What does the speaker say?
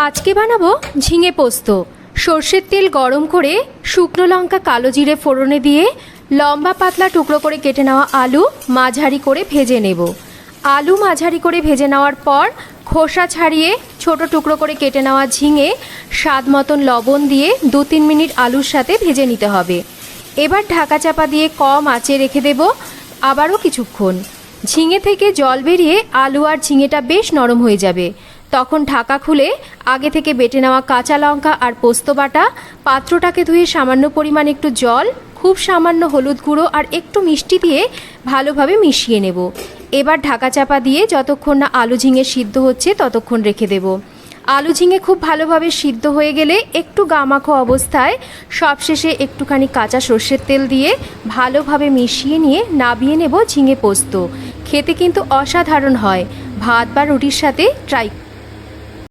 আজকে বানাবো ঝিঙে পোস্ত। সর্ষের তেল গরম করে শুকনো লঙ্কা কালো জিরে ফোড়নে দিয়ে লম্বা পাতলা টুকরো করে কেটে নেওয়া আলু মাঝারি করে ভেজে নেব। আলু মাঝারি করে ভেজে নেওয়ার পর খোসা ছাড়িয়ে ছোট টুকরো করে কেটে নেওয়া ঝিঙে স্বাদ মতন লবণ দিয়ে 2-3 মিনিট আলুর সাথে ভেজে নিতে হবে। এবার ঢাকা চাপা দিয়ে কম আঁচে রেখে দেব আবারও কিছুক্ষণ। ঝিঙে থেকে জল বেরিয়ে আলু আর ঝিঙেটা বেশ নরম হয়ে যাবে। তখন ঢাকা খুলে আগে থেকে বেটে নেওয়া কাঁচা লঙ্কা আর পোস্ত বাটা, পাত্রটাকে ধুয়ে সামান্য পরিমাণ একটু জল, খুব সামান্য হলুদ গুঁড়ো আর একটু মিষ্টি দিয়ে ভালোভাবে মিশিয়ে নেব। এবার ঢাকা চাপা দিয়ে যতক্ষণ না আলু ঝিঙে সিদ্ধ হচ্ছে ততক্ষণ রেখে দেব। আলু ঝিঙে খুব ভালোভাবে সিদ্ধ হয়ে গেলে একটু গামাখো অবস্থায় সবশেষে একটুখানি কাঁচা সর্ষের তেল দিয়ে ভালোভাবে মিশিয়ে নিয়ে নাবিয়ে নেব ঝিঙে পোস্ত। খেতে কিন্তু অসাধারণ হয়। ভাত বা রুটির সাথে ট্রাই